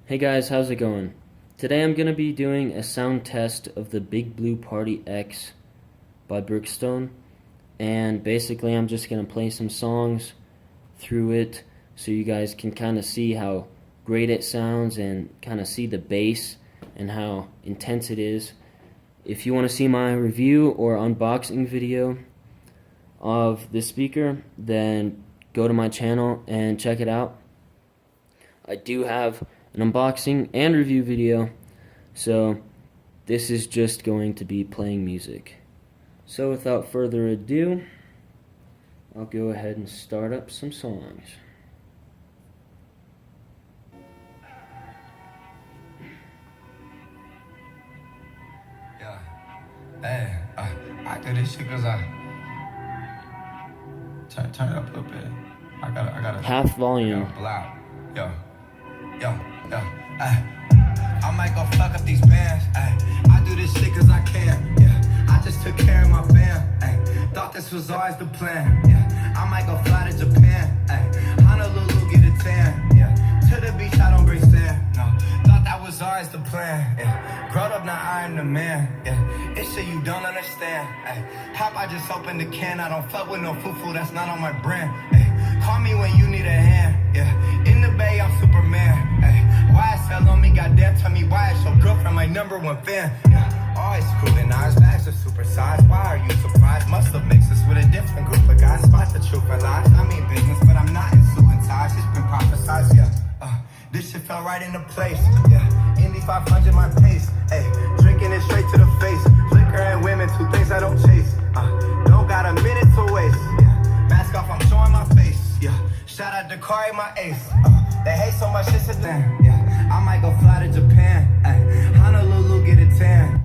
Hey guys, how's it going? Today I'm going to be doing a sound test of the Big Blue Party X by Brookstone, and basically I'm just going to play some songs through it so you guys can kind of see how great it sounds and kind of see the bass and how intense it is. If you want to see my review or unboxing video of this speaker, then go to my channel and check it out. I do have an unboxing and review video, so this is just going to be playing music. So without further ado, I'll go ahead and start up some songs. Yeah, hey, I do this shit cause I turn it up a little bit. I gotta Half volume. Loud. Yo, I might go fuck up these bands. I do this shit cause I can. Yeah, I just took care of my fam. Thought this was always the plan. Yeah, I might go fly to Japan. Honolulu, get a tan. Yeah, to the beach, I don't bring sand. No, thought that was always the plan. Yeah, grown up, now I am the man. Yeah, it's shit you don't understand. Hop, I just opened the can. I don't fuck with no foo-foo, that's not on my brand. Call me when you need a hand. Yeah, in the bay, I'm Superman. YSL on me, goddamn, tell me why it's your girlfriend, my #1 fan. Yeah, always scrutinized, bags are supersized. Why are you surprised? Must have mixed us with a different group of guys. Spot the truth or lies. I mean business, but I'm not in suit and ties. It's been prophesized, yeah. This shit fell right into place. Yeah, Indy 500, my pace. Hey, drinking it straight to the face. Liquor and women, two things I don't chase. Don't got a minute to waste. Yeah, mask off, I'm showing my face. Yeah, shout out to Kari, my ace. They hate so much, it's a thing. Yeah, I might go fly to Japan. Honolulu, get a tan.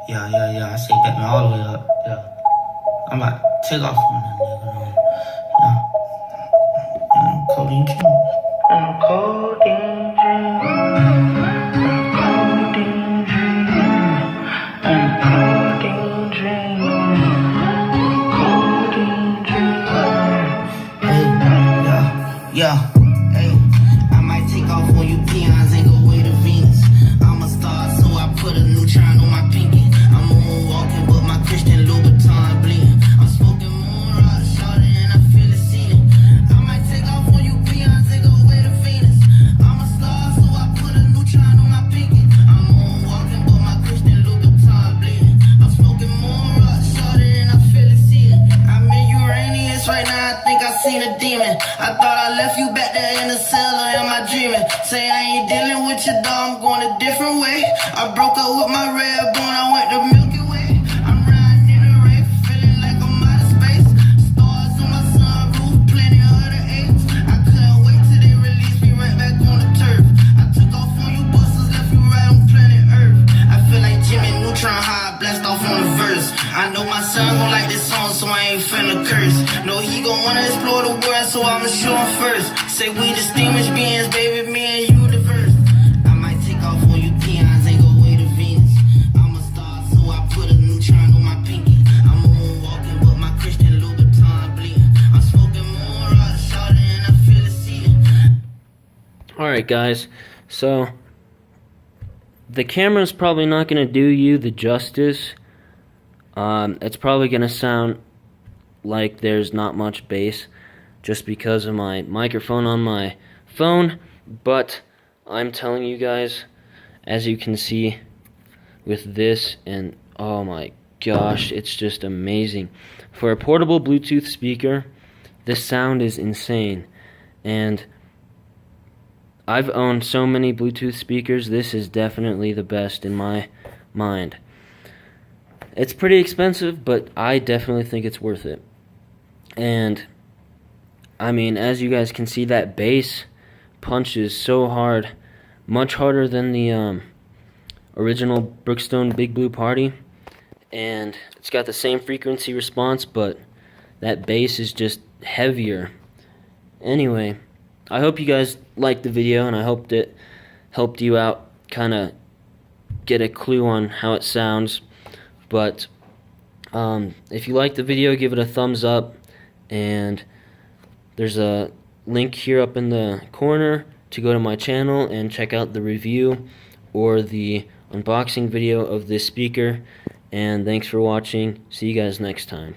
Yeah. I say back me all the way up. Yeah. I'm about to take off on that nigga. Yeah. Codeine dream. Codeine dream. Codeine dream. Hey, yeah. Hey, I might take off on you peons and go way to Venus. I'm a star, so I put a neutron on my pinky. I'm moonwalking, but my Christian Louboutin bleeding. I'm smoking moon rock, shorter, and I feel it seating. I might take off on you peons and go way to Venus. I'm a star, so I put a neutron on my pinky. I'm moonwalking, but my Christian Louboutin bleeding. I'm smoking moon rock, shorter, and I feel it seating. I'm in Uranus right now, I think I seen a demon. I thought I left you back there in the cell, or am I dreaming? Say I ain't dealing with your dog, I'm going a different way. I broke up with my red bone, I went to Milky Way. I'm riding in a rave, feeling like I'm out of space. Stars on my sunroof, plenty of the apes. I couldn't wait till they release me right back on the turf. I took off on you busters, left you right on planet Earth. I feel like Jimmy Neutron, how I blast off on the verse. I know my son gon' like this song, so I ain't finna curse. No, he gon' wanna explore the world, so I'ma show him first. Say we distinguished beings, baby, me and universe. I might take off on you peons and go way to Venus. I'm a star, so I put a neutron on my pinky. I'm moonwalking, but my Christian Louboutin bleeding. I'm smoking moon rock, shorter, and I feel it seating. Alright guys, so the camera's probably not going to do you the justice. It's probably going to sound like there's not much bass just because of my microphone on my phone, but I'm telling you guys, as you can see with this, and oh my gosh, it's just amazing. For a portable Bluetooth speaker, this sound is insane, and I've owned so many Bluetooth speakers. This is definitely the best in my mind. It's pretty expensive, but I definitely think it's worth it. And I mean, as you guys can see, that bass punches so hard, much harder than the original Brookstone Big Blue Party, and it's got the same frequency response, but that bass is just heavier. Anyway, I hope you guys liked the video, and I hope it helped you out, kind of get a clue on how it sounds. But if you liked the video, give it a thumbs up, and there's a link here up in the corner to go to my channel and check out the review or the unboxing video of this speaker. And thanks for watching. See you guys next time.